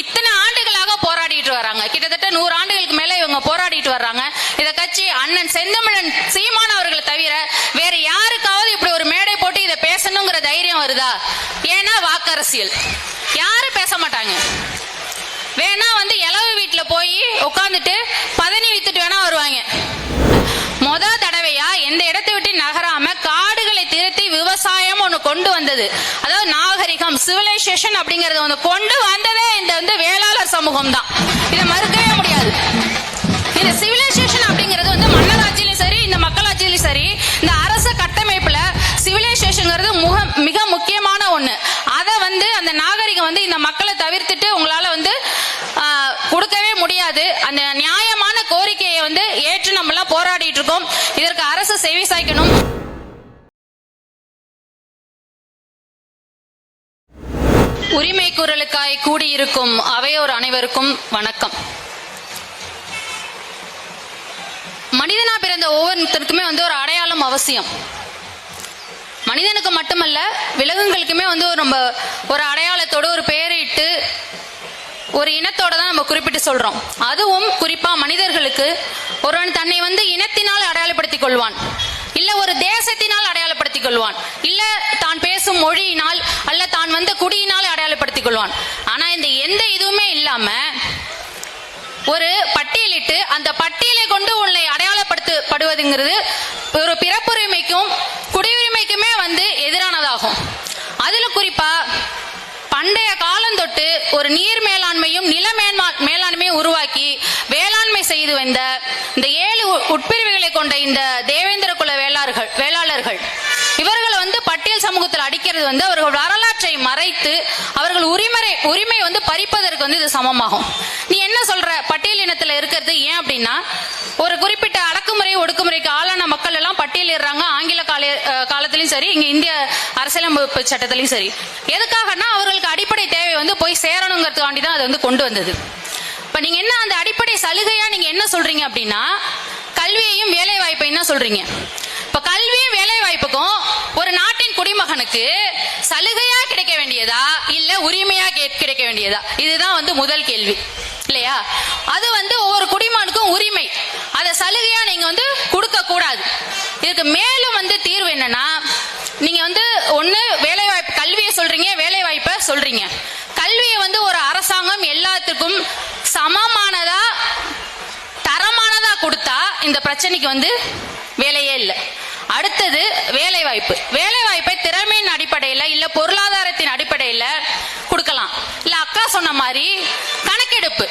இத்தனை ஆண்டுகளாக போராடிட்டு வர்றாங்க. கிட்டத்தட்ட 100 ஆண்டுகளுக்கு மேல இவங்க போராடிட்டு வர்றாங்க. இத கட்சி அண்ணன் செந்தமிழன் சீமான் அவர்களை தவிர வேற யாருக்காவது இப்படி ஒரு மேடை போட்டு இதை பேசணுங்கிற தைரியம் வருதா? ஏன்னா வாக்கரசியல், யாரும் பேச மாட்டாங்க. வேணா இளவு வீட்டுல போய் உட்காந்துட்டு பதனி வித்துட்டு வேணா வருவாங்க. தடவையா எந்த இடத்தை விட்டு நகராம காடுகளை திருத்தி விவசாயம் ஒண்ணு கொண்டு வந்தது, அதாவது நாகரிகம் சிவிலைசேஷன் அப்படிங்கறது ஒண்ணு கொண்டு வந்ததே இந்த வேளாளர் சமூகம் தான். இதை மறுக்கவே முடியாது. இந்த சிவிலைசேஷன் அப்படிங்கிறது மன்னராட்சியிலும் சரி இந்த மக்களாட்சியிலும் சரி இந்த அரச கட்டமைப்புல சிவிலைசேஷன்ங்கிறது மிக முக்கியமான ஒண்ணு. அதை அந்த நாகரிகம் இந்த மக்களை தவிர்த்துட்டு உங்களால கொடுக்கவே முடியாது. அந்த நியாயமான கோரிக்கையை ஏற்று நம்ம எல்லாம் போராடிட்டு இருக்கோம். இதற்கு அரசு செவி சாய்க்கணும். உரிமை குரலுக்காய் கூடியிருக்கும் அவையோர் அனைவருக்கும் வணக்கம். மனிதனா பிறந்த ஒவ்வொருத்தருக்குமே ஒரு அடையாளம் அவசியம். மனிதனுக்கு மட்டுமல்ல விலங்குகளுக்குமே ஒரு அடையாளத்தோட ஒரு பெயரிட்டு ஒரு இனத்தோட தான் நம்ம குறிப்பிட்டு சொல்றோம். அதுவும் குறிப்பா மனிதர்களுக்கு ஒருவன் தன்னை இனத்தினால் அடையாளப்படுத்திக் கொள்வான், இல்ல ஒரு தேசத்தினால் அடையாளப்படுத்திக் கொள்வான், இல்ல தான் பேசும் மொழியினால் அல்ல தான் குடியினால் அடையாளப்படுத்திக் கொள்வான். ஆனா இந்த எந்த இதுவுமே இல்லாம ஒரு பட்டியலிட்டு அந்த பட்டியலை கொண்டு உன்னை அடையாளப்படுத்தப்படுவதுங்கிறது ஒரு பிறப்புரிமைக்கும் குடியுரிமைக்குமே எதிரானதாகும். அதுல குறிப்பா பண்டைய காலம் தொட்டு ஒரு நீர் மேலாண்மையும் நில மேலாண்மையும் உருவாக்கி வேளாண்மை செய்து வந்த இந்த 7 உட்பிரிவுகளை கொண்ட இந்த தேவேந்திர குல வேளாளர்கள் இவர்கள் பட்டியல் சமூகத்தில் அடிக்கிறது அவர்கள் வரலாற்றை மறைத்து அவர்கள் உரிமை பறிப்பதற்கு இது சமமாகும். நீ என்ன சொல்ற பட்டியல் இனத்துல இருக்கிறது ஏன் அப்படின்னா ஒரு குறிப்பிட்ட அடக்குமுறை ஒடுக்குமுறைக்கு ஆளான மக்கள் எல்லாம் பட்டியலிடுறாங்க. ஆங்கில காலத்திலும் சரி இங்க இந்திய அரசியலமைப்பு சட்டத்திலையும் சரி. எதுக்காகனா அவர்களுக்கு அடிப்படை தேவை போய் சேரணுங்கிறதுக்காண்டி தான் அது கொண்டு வந்தது. இப்ப நீங்க என்ன அந்த அடிப்படை சலுகையா நீங்க என்ன சொல்றீங்க அப்படின்னா கல்வியையும் வேலை வாய்ப்பையும் தான் சொல்றீங்க. இப்ப கல்வியும் வேலை வாய்ப்புக்கும் ஒரு நாட்டின் குடிமகனுக்கு சலுகையா கிடைக்க வேண்டியதா இல்ல உரிமையா கிடைக்க வேண்டியதா? இதுதான் முதல் கேள்வி இல்லையா? அது ஒவ்வொரு குடிமகனுக்கும் உரிமை. அத சலுகையா நீங்க கொடுக்க கூடாது. இதுக்கு மேலும் தீர்வு என்னன்னா நீங்க ஒண்ணு வேலை வாய்ப்பு கல்வியை சொல்றீங்க, வேலை வாய்ப்பை சொல்றீங்க. கல்வியை ஒரு அரசாங்கம் எல்லாத்துக்கும் சமமானதா தரமானதா கொடுத்தா இந்த பிரச்சனைக்கு வேலையே இல்லை. அடுத்தது வேலை வாய்ப்பு. வேலை வாய்ப்பை திறமையின் அடிப்படையில இல்ல பொருளாதாரத்தின் அடிப்படையில கொடுக்கலாம். இல்ல அக்கா சொன்ன மாதிரி கணக்கெடுப்பு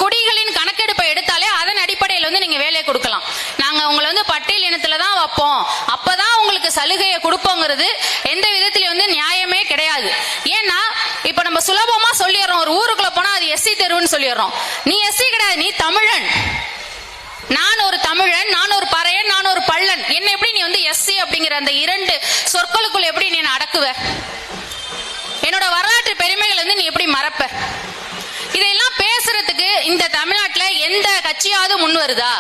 குடிகளின் கணக்கெடுப்பை எடுத்தாலே அதன் அடிப்படையில் நீங்க வேலையை கொடுக்கலாம். நாங்க உங்களை பட்டியல் இனத்துல தான் வைப்போம், அப்பதான் உங்களுக்கு சலுகையை கொடுப்போங்கிறது எந்த விதத்திலும் நியாயமே கிடையாது. ஏன்னா இப்ப நம்ம சுலபமா சொல்லிடுறோம், ஒரு ஊருக்குள்ள போனா அது எஸ்சி தெருவுன்னு சொல்லிடுறோம். நீ எஸ்சி கிடையாது, நீ தமிழன். நான் ஒரு தமிழன், நான் ஒரு பறையன், நான் ஒரு பள்ளன். என்ன எப்படி நீ எஸ்சி அப்படிங்கிற அந்த 2 சொற்களுக்குள் எப்படி நீ அடக்குவ? என்னோட வரலாற்று பெருமைகள் நீ எப்படி மறப்ப? இதையெல்லாம் பேசுறதுக்கு இந்த தமிழ்நாட்டுல எந்த கட்சியாவது முன் வருதா?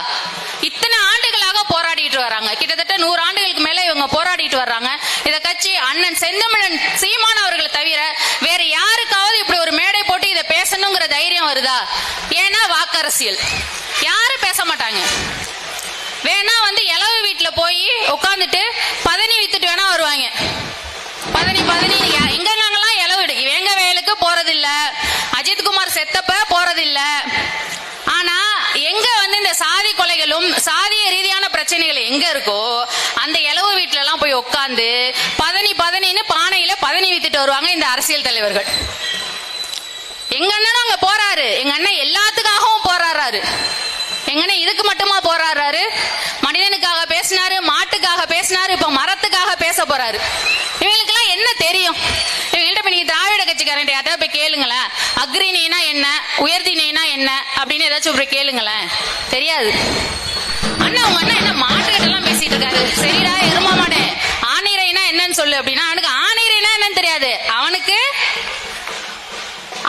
இத்தனை ஆண்டுகளாக போராடிட்டு வர்றாங்க. கிட்டத்தட்ட 100 ஆண்டுகளுக்கு மேல இவங்க போராடிட்டு வர்றாங்க. இத கட்சி அண்ணன் செந்தமிழன் சீமான் அவர்களை தவிர வேற யாருக்காவது இப்படி ஒரு மேடை போட்டு இதை பேசணுங்கிற தைரியம் வருதா? ஏன்னா வாக்கரசியல், யாரும் பேச மாட்டாங்க. வேணா இளவு வீட்டுல போய் உட்காந்துட்டு பதனி வித்துட்டு வேணா வருவாங்க. பதனி எங்க நாங்கெல்லாம் இளவு எங்க வயலுக்கு போறதில்ல, அஜித்குமார் செத்தப்ப போறதில்ல. ஆனா எங்க இந்த சாதி கொலைகளும் சாதிய ரீதியான பிரச்சனைகள் எங்க இருக்கோ அந்த இளவு வீட்டுல எல்லாம் போய் உட்காந்து பதனின்னு பானையில பதனி வித்துட்டு வருவாங்க இந்த அரசியல் தலைவர்கள். எங்க அண்ணனும் அங்க போறாரு, எங்க அண்ணன் எல்லாத்துக்காகவும் போராடுறாரு. எங்க அண்ணன் இதுக்கு மட்டுமா போராடுறாரு? மனிதனுக்காக பேசினாரு, மாட்டுக்காக பேசினாரு, இப்ப மரத்துக்காக பேச போறாரு. இவங்களுக்கு எல்லாம் என்ன தெரியும்? இவங்கள்ட்ட நீங்க திராவிட கட்சிக்காரன் யார்ட்ட போய் கேளுங்களேன், அக்ரினா என்ன, உயர்தினா என்ன அப்படின்னு ஏதாச்சும் போய் கேளுங்களேன், தெரியாது. அண்ணா உங்க அண்ணன் என்ன மாட்டுக்கிட்ட எல்லாம் பேசிட்டு இருக்காரு. சரிடா எருமா மாடு, ஆணிரைனா என்னன்னு சொல்லு அப்படின்னா அவனுக்கு ஆணிரைனா என்னன்னு தெரியாது. அவனுக்கு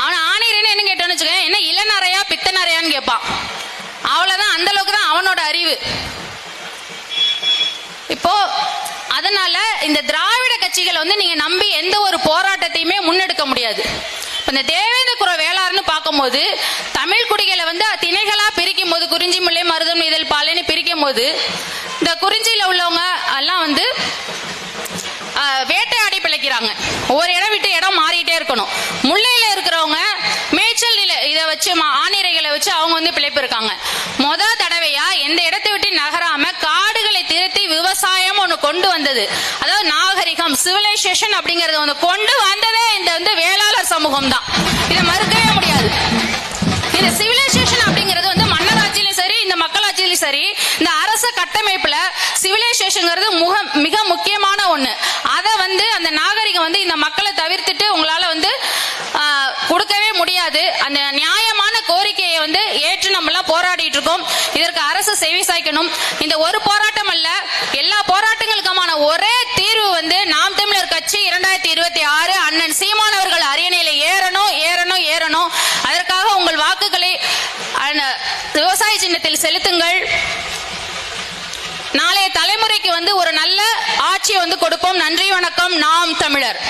அவன் ஆணிரைனா என்ன கேட்டோன்னு வச்சுக்க, என்ன இளநறையா பித்தநறையான்னு கேட்பான். அவ்வளவுதான், அந்த அளவுக்கு தான் அவனோட அறிவு. இப்போ அதனால இந்த திராவிட கட்சிகளை நீங்க நம்பி எந்த ஒரு போராட்டத்தையுமே முன்னெடுக்க முடியாது. இந்த தேவேந்திர குல வேளார்னு பார்க்கும்போது தமிழ் குடிகளை வந்து திணைகளா பிரிக்கும் போது குறிஞ்சி முல்லை மருதம் இதழ் பாலைன்னு பிரிக்கும் போது இந்த குறிஞ்சியில உள்ளவங்க எல்லாம் வந்து வேட்டையாடி பிழைக்கிறாங்க. ஒரு இடம் விட்டு இடம் மாறிட்டே இருக்கணும். முல்லையில இருக்கிறவங்க மேய்ச்சல் இதை வச்சு ஆணிரைகளை வச்சு அவங்க வந்து பிழைப்பு இருக்காங்க. முதல் தடவையா எந்த இடத்தை விட்டு நகராம காடுகளை திருத்தி விவசாயம் ஒண்ணு கொண்டு வந்தது, அதாவது நாகரிகம் சிவிலைசேஷன் அப்படிங்கறது வந்து கொண்டு வந்ததே இந்த வந்து வேளாளர் சமூகம் தான். இதை மறுக்கவே முடியாது. இந்த சிவிலைசேஷன் அப்படிங்கிறது வந்து மன்னராட்சியிலும் சரி இந்த மக்களாட்சியிலும் சரி இந்த அரச கட்டமைப்புல சிவிலைசேஷன்ங்கிறது மிக முக்கியமான ஒண்ணு. அதை வந்து அந்த நாகரிகம் வந்து இந்த மக்களை தவிர்த்துட்டு உங்களால வந்து கொடுக்கவே முடியாது. அந்த நியாயமான கோரிக்கையை வந்து ஏற்று நம்ம எல்லாம் போராடிட்டு இருக்கோம். இதற்கு அரசு செவி சாய்க்கணும். இந்த ஒரு போராட்டம் அல்ல, எல்லா போராட்டங்களுக்குமான ஒரே தீர்வு வந்து நாம் தமிழர் கட்சி 2026 அண்ணன் சீமான் அவர்கள் அரியணையில ஏறணும் ஏறணும் ஏறணும். அதற்காக உங்கள் வாக்குகளை விவசாய சின்னத்தில் செலுத்துங்கள். நாளைய தலைமுறைக்கு வந்து ஒரு நல்ல ஆட்சி வந்து கொடுப்போம். நன்றி, வணக்கம். நாம் தமிழர்.